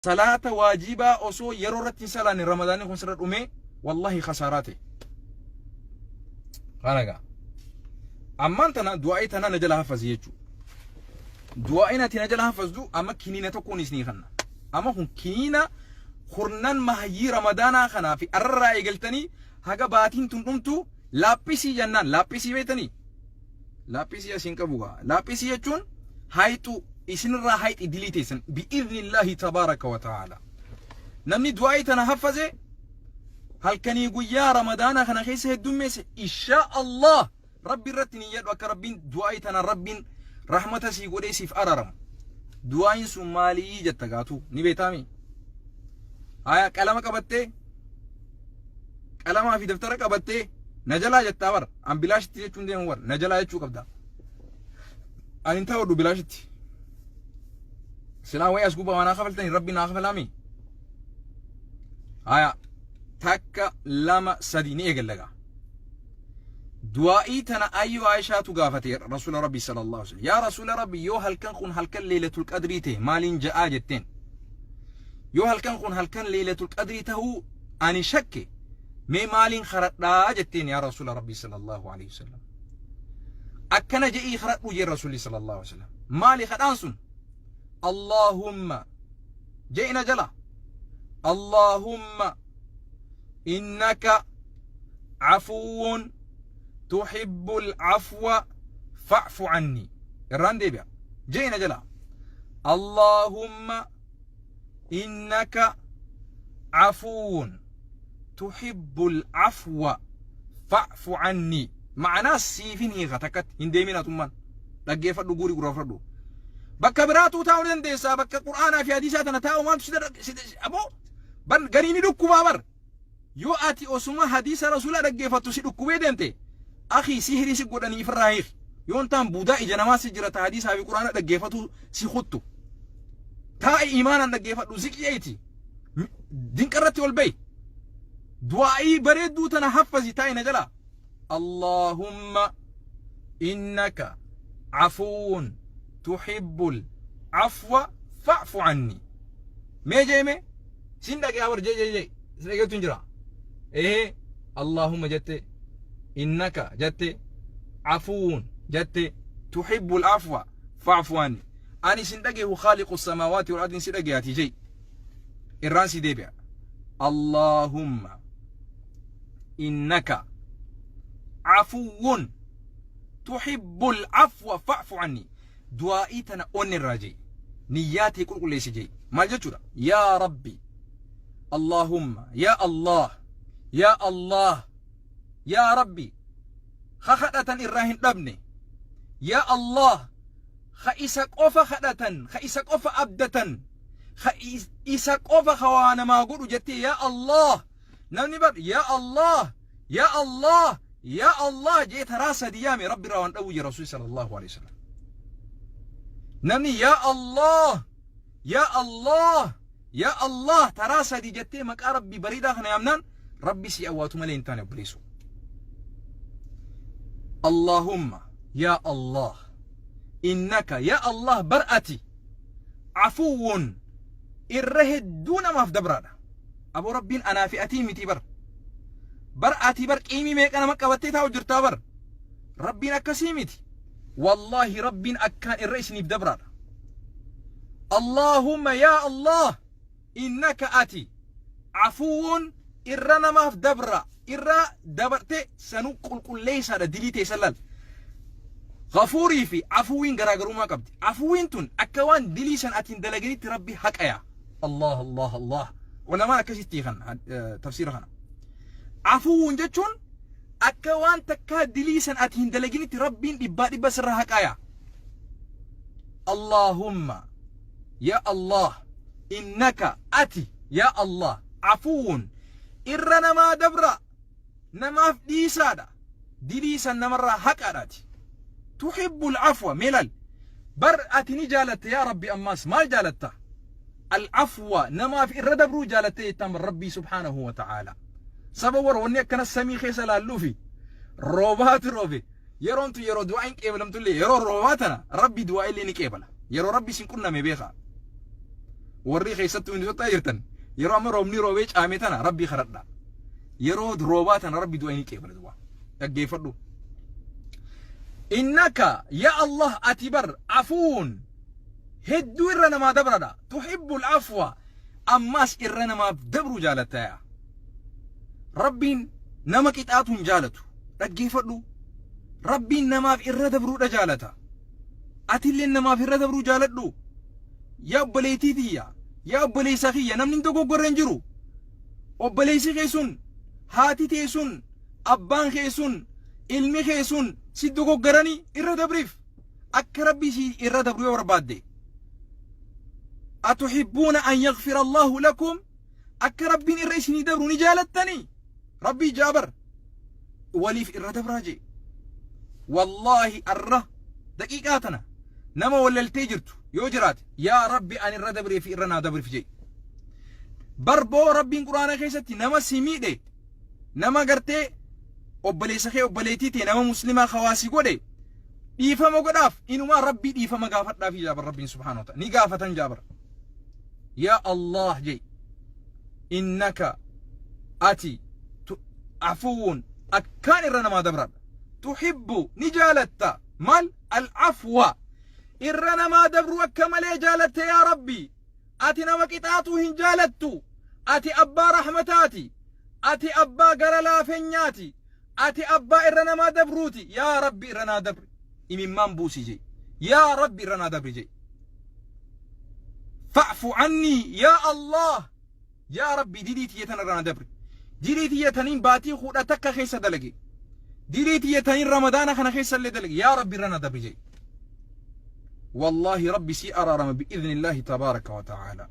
صلاة واجبة أصو يرورت سلان رمضان كون سرد أمي والله خساراتي خانقا أما أنتنا دعائتنا نجل حفظ يجو دعائنا تنجل حفظ دو أما كنينة تكون إسني خنا أما هم كنينة خرنان مهي رمضان خنا في الرأي قلتني هكا باتين تنتمتو لابسي جنان لابسي بيتني لابسي يسين كبوغا لابسي يجون هايتو إسن الراحيت إدليتيسن بإذن الله تبارك وتعالى نمني دعائتنا حفظه هل كان يقول يا رمضان خنا خيسه الدميس إن شاء الله ربي رتني يد وك ربي دعائتنا ربي رحمته سيقول يسيف أررم دعائن سمالي جتغاتو نبيتامي آية كلامك أبتة كلامها في دفترك أبتة نجلا جتاور أم بلاش تيجون دين ور نجلا يشوف كبدا أنت ودو بلاش تي سلام ويا سكوبا وانا خفلتني ربي ناخفلامي آية تاكا لما سديني يقلقا دعائي تنا أيو عائشة تقافتي رسول ربي صلى الله عليه وسلم يا رسول ربي يو هل كان خون هل كان ليلة القدر ته مالين جاء جتين يو هل كان خون هل كان ليلة القدر ته أني شك مي مالين خرط لا جتين يا رسول ربي صلى الله عليه وسلم أكنا جئي خرط وجه رسول صلى الله عليه وسلم مالي خدانسون اللهم جئنا جلا اللهم إنك عفو تحب العفو فاعف عني الراندي بيا جئنا جلا اللهم إنك عفو تحب العفو فاعف عني معناه سيفين هي غتكت هندي ثم لقي فدو غوري غرا فدو بكا براتو تاون ديسا بكا قرآن في حديثاتنا تاو ما تشدر ابو بن غريني دكو بابر يو اتي اسما حديث رسول الله دغ فتو سي دكو بيدنتي اخي سيهري سي غدني فرايخ يون تام بودا اجنما سجرت حديث في قرآن دغ فتو سي خطو تا ايمان دغ فتو زكيتي دين قرتي والبي دعائي بريدو تنحفظي تاي نجلا اللهم إنك عفو تحب العفو فاعف عني مي جاي مي سندك يا ور جي سنجي تنجرا ايه اللهم جت إنك جت عفو جت تحب العفو فاعف عني أني سندك هو خالق السماوات والأرض سندك يا تيجي الرانسي ديبيا اللهم إنك عفو تحب العفو فاعف عني دعائتنا أون الراجي نياتي كل ليس جي ما جتورا يا ربي اللهم يا الله يا الله يا ربي خخدة الراهن ابني يا الله خيسك أوفا خدة خيسك أوفا أبدة خيسك أوفا خوانا ما أقول جتي يا الله نمني بر يا الله يا الله يا الله جيت راسه ديامي ربي راون أوي رسول صلى الله عليه وسلم نمني يا الله يا الله يا الله تراسه دي جتي مك ربي بريده خنا يمنان ربي سي أواتو ملين تاني بليسو اللهم يا الله إنك يا الله برأتي عفو الرهد دون ما في دبرانا أبو ربين أنا في أتيمي تبر برأتي بر قيمي ميك أنا مكة وتيتا وجرتا بر ربين أكسيمتي والله ربين أكان الرئيسني بدبرانا اللهم يا الله إنك أتي عفو إرنا ما في دبرا إرا دبرتي سنقل كل ليس هذا دليتي سلال غفوري في عفوين غراغرو ما قبدي عفوين تون أكوان دليسان أتين دلقيت ربي حكايا الله الله الله ولا ما كشتي خن تفسير خنا عفو جتون أكوان تكا دليسان أتين دلقيت ربي دبادي بس حكايا اللهم يا الله إنك أتي يا الله عفو إرنا ما دبرا نما في ديسادا دليسان نمر حكاراتي تحب العفو ملل بر أتني جالت يا ربي أماس ما جالته العفو نما في الردبرو جالته تم ربي سبحانه وتعالى سبور وني كان السمي خيسل اللوفي روبات روبي يرون تو يرو دعائن قبلم تولي يرو روباتنا ربي دعائي لي نقبل يرو ربي سنكنا مبيخا warri keessattuu inni sotaa jirtan yeroo amma roobni roobee caame tana rabbii kadhadha yeroo roobaa tana rabbi du'a inni qeebala du'a dhaggeeffadhu innaka ya Allah ati bar afuun hedduu irra namaa dabradha tuhibbul afwa ammas irra namaaf dabru jaalataya rabbiin nama qixaatuun jaalatu dhaggeeffadhu rabbiin namaaf irra dabruudha jaalata atillee namaaf irra dabruu jaaladhu yaa obboleettii tiyya yaa obboleessa kiyya namni dogoggorreen jiru obboleessi kee sun haati tee sun abbaan kee sun ilmi kee sun si dogoggoranii irra dabriif akka rabbii si irra dabru yoo barbaadde atuhibbuuna an yaghfira Allahu lakum akka rabbiin irra isinii dabru ni jaalattanii rabbii jaabar waliif irra dabraa jee wallaahi arra daqiiqaa tana nama wallaltee jirtu yoo jiraate yaa rabbi ani irra dabree fi irra naa dabriif jee barboo rabbiin quraana keessatti nama si miidhe nama gartee obboleessa kee obboleettii ta'e nama muslimaa hawaasii godhe dhiifama godhaaf inumaa rabbii dhiifama gaafadhaaf jaabar rabbiin subhaanahu wa ta'ala ni gaafatan jaabar yaa Allah jee innaka ati afuun akkaan irra namaa dabradha tuhibbu ni jaalatta mal al-afwa irra namaa dabru akka malee jaalatte yaa rabbi ati nama qixaatuu hin jaalattu ati abbaa rahmataati ati abbaa gara laafeenyaati ati abbaa irra namaa dabruuti yaa rabbi irra naa dabri imimmaan buusi jee yaa rabbi irra naa dabri jee fa'fu anni yaa Allah yaa rabbi didii tiyyatan irra naa dabri didii tiyyataniin baatii kudha takka keessa dalage didii tiyyataniin ramadaana kana keessa illee dalage yaa rabbi irra naa dabri jee والله ربي سي أرارم بإذن الله تبارك وتعالى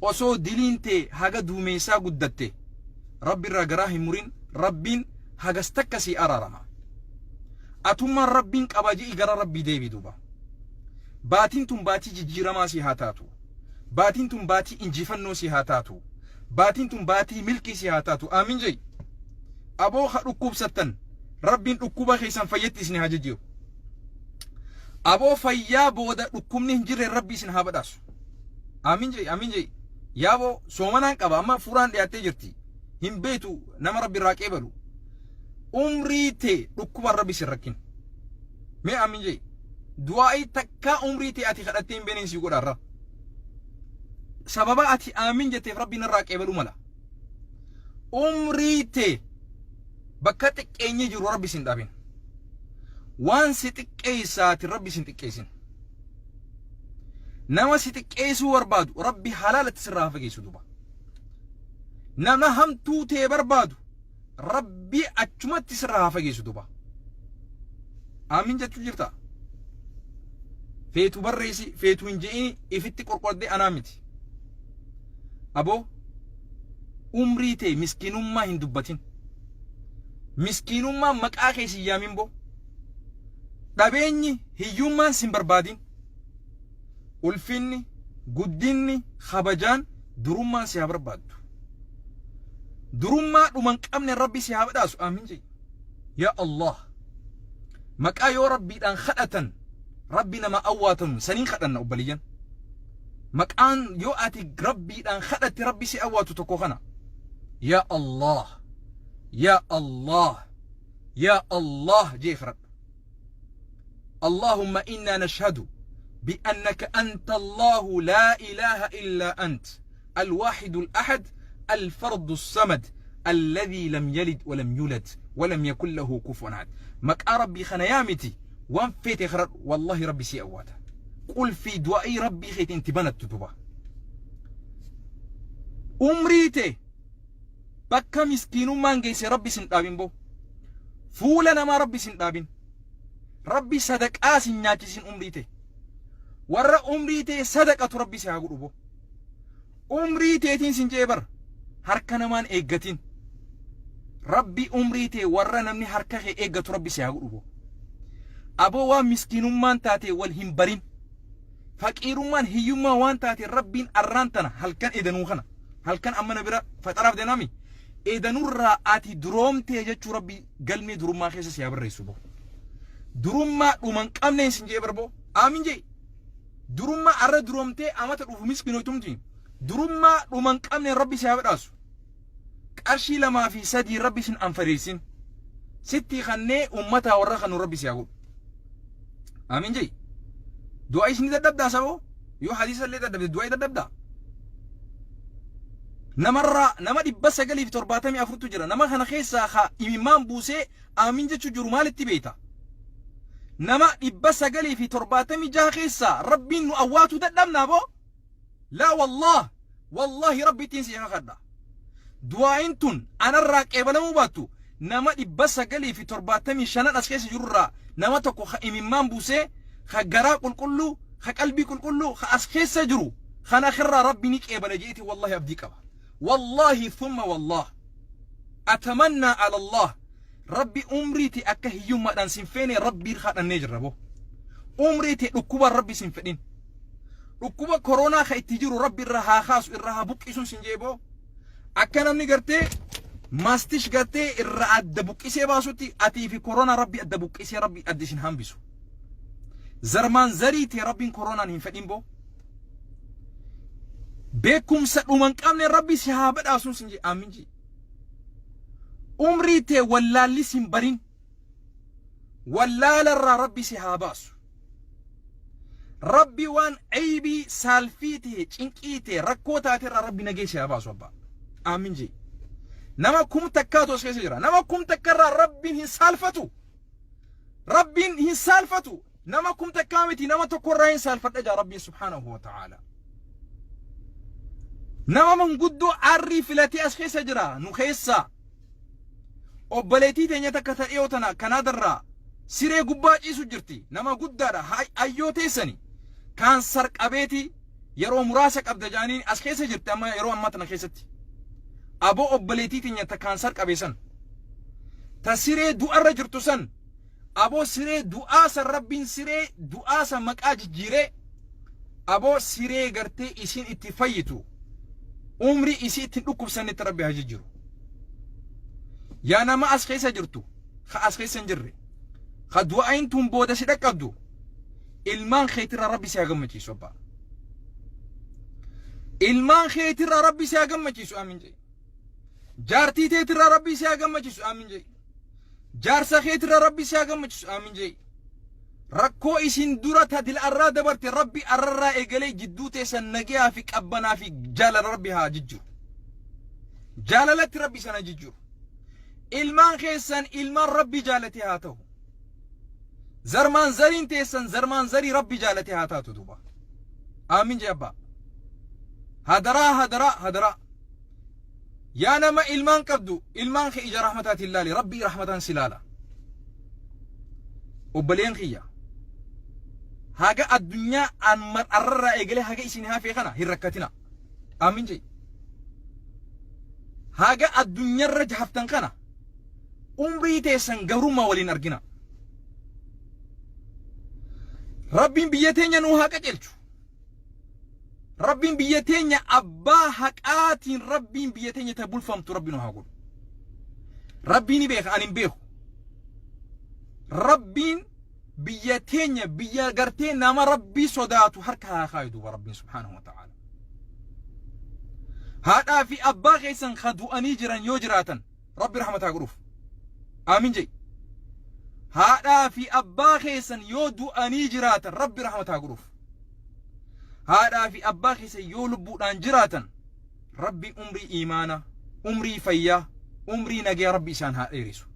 وصو دلينتي هاga دوميسا قدتي ربي الرقراه مرين ربين هاga استكسي أرارم أتما ربين قباجي إقرا ربي ديبي دوبا باتين تم باتي جيرما سي هاتاتو باتين تم باتي إنجفنو سي هاتاتو باتين تم باتي ملكي سي هاتاتو آمين جي أبو ركوب ستن ربين ركوبا خيسان فيتي سني هاججيو aboo fayyaa booda dhukkubni hin jirre rabbi isin haa badhaasu amiin jee yaaboo soomanaan qaba amma furaan dhiyaattee jirti hin beetu nama rabbi irraa qeebalu umrii tee dhukkubaan rabbi isin rakkin mee amiin jee du'aa'ii takkaa umrii tee ati kadhattee hin beeniin sii godhaarra sababa ati amiin jetteef rabbiin irraa qeebalu mala umrii tee bakka xiqqeenye jiru rabbi isin dhaabin waan si xiqqeessaati rabbi isin xiqqeessin nama si xiqqeessuu barbaadu rabbi halaalatti sirraa fageessu duba nama hamtuu ta'e barbaadu rabbi achumatti sirraa fageessu duba amiin jechuu jirta feetu barreessi feetu hin je'ini ifitti qorqordee anaa miti aboo umrii ta'e miskiinummaa hin dubbatin miskiinummaa maqaa kee si yaamin boo dhabeenyi hiyyummaan sin barbaadin ulfinni guddinni kabajaan durummaan si haa barbaaddu durummaa dhuman qabne rabbi si haa badhaasu amiin jee yaa Allah maqaa yoo rabbiidhaan kadhatan rabbi nama awwaatanu saniin kadhanna obbaliyyan maqaan yoo ati rabbiidhaan kadhatte rabbi si awwaatu tokko kana yaa Allah yaa Allah yaa Allah jee kadhadhu اللهم إنا نشهد بأنك أنت الله لا إله إلا أنت الواحد الأحد الفرد الصمد الذي لم يلد ولم يولد ولم يكن له كفوا أحد مك ربي خنيامتي وان فيت خرر والله ربي سي أواتا قل في دعائي ربي خيت انت بنت تتوبة أمريتي بكا مسكين مان جيسي ربي سنتابين بو فولنا ما ربي سنتابين ربي صدق آسين ناجسين أمريتي ورا أمريتي صدقة ربي سيهاقو بو أمريتي تين سنجيبر هركنا مان إيقاتين ربي أمريتي ورا نمني هركا إيقات ربي سيهاقو بو أبو وان مسكين مان تاتي والهمبرين فكير مان هيوما وان تاتي ربين أرانتنا هل كان إذنو خنا هل كان أمنا برا فتعرف دينامي إذنو رأتي دروم تيجاتشو ربي قلمي دروم ما خيسا سيهابر ريسو بو درummaa dhuman qabneen sin jee barbo aamin jee durummaa arra duromtee amata dhufu miskiinotumti durummaa dhuman qabne rabbi si haa badhaasu qarshii 2 fi 3 rabbi sin anfariisin sitti khannee ummata warra khanu rabbi si haa godhu amiin jee du'aa isni dadhabdaa sabo yoo hadiisa illee dadhabde du'aa dadhabdaa nama 974 jira nama kana keessaa ha imimmaan buusee amiin jechuu jiru maalitti beeyta nama 976 keessaa rabbiin nu awwaatu dadhabnaa boo laa wallahi rabbiitiin si kakadha du'aayin tun anarraa qeebalamuu baattu nama 975 as keessa jirurraa nama tokko ha imimmaan buusee ha garaa qulqulluu ha qalbii qulqulluu ha as keessa jiru kana khirraa rabbi ni qeebala jeeti wallahi abdii qaba والله ثم والله أتمنى على الله ربي أمريتي أكه يوم ما سنفيني ربي خد النجربه أمريتي ركوبة ربي سنفدين ركوبة كورونا خيتجرو ربي الرها خاص الرها بوك إسون سنجيبه أكنا نيجرتي ماستيش جرتي الرها الدبوك إسي باسوتي أتي في كورونا ربي الدبوك إسي ربي أديشن هم بيسو زرمان زريتي ربي كورونا نفدين بو بكم سألومن كامل ربي سحابة أسون سنجي آمين جي أمريتي ولا لسن برين ولا لرى ربي سحابة أسو ربي وان عيبي سالفيتي چنكيتي ركوتاتي ربي نجي سحابة أسو آمين جي نما كم تكاتو سكيسي جرا نما كم تكرر ربي هن سالفتو ربي هن سالفتو نما كم تكامتي نما تكررين سالفت أجا ربي سبحانه وتعالى نما من قدو عري فلاتي أسخيس جرا نخيسا وبلتي تنيا تكتر إيوتنا كنادر سيري قباج إيسو جرتي نما قدارا هاي أيوتي سني كان سرق أبيتي يرو مراسك أبدا جانين أسخيس جرتي أما يرو أماتنا خيستي أبو أبلتي تنيا تكان سرق أبيسن تسيري دعا رجرتو سن أبو سيري دعا سر ربين سيري دعا سر مكاج جيري أبو سيري قرتي إسين اتفايتو umri isiitin dhukkubsannetti rabbi haa jijjiiru yaa nama as keessa jirtu ka as keessa hin jirre ka du'aayin tun booda si dhaqqabdu ilmaan keetirra rabbi si haa gammachiisu abbaa ilmaan keetirra rabbi si haa gammachiisu aamin jee jaartii teetirra rabbi si haa gammachiisu aamin jee jaarsa keetirra rabbi si haa gammachiisu aamin jee rakkoo isin dura tadil arraa dabarte rabbi arrarraa eegalee jidduu teessan nagaa fi qabbanaa fi jaalala rabbi haa jijjiiru jaalalatti rabbi sana jijjiiru ilmaan keessan ilmaan rabbi jaalate haa ta'u zarmaan zariin teessan zarmaan zarii rabbi jaalate haa taatu duuba aamin jee abbaa hadaraa yaa nama ilmaan qabdu ilmaan kee ija rahmataatiin laali rabbi rahmataan si laala obboleen kiyya haga addunyaa an mar'arraa eegale haga isin hafee kana hin rakkatina aamin jee haga addunyaarra jahaftan kana umrii teessan gabrummaa waliin argina rabbiin biyya teenya nuu haa qajeelchu rabbiin biyya teenya abbaa haqaatiin rabbiin biyya teenya ta bulfamtu rabbi nuu haa godhu rabbiin beeka anin beeku rabbiin biyya teenya biyya gartee nama rabbii sodaatu harka haa kaayidu rabbiin subhaanahu wa ta'ala haadhaa fi abbaa keessan ka du'anii jiran yoo jiraatan rabbi rahmataa godhuuf aamin jee haadhaa fi abbaa keessan yoo du'anii jiraatan rabbi rahmataa godhuuf haadhaa fi abbaa keessan yoo lubbuudhaan jiraatan rabbi umrii iimaana umrii fayyaa umrii nagaa rabbi isaan haa dheerisu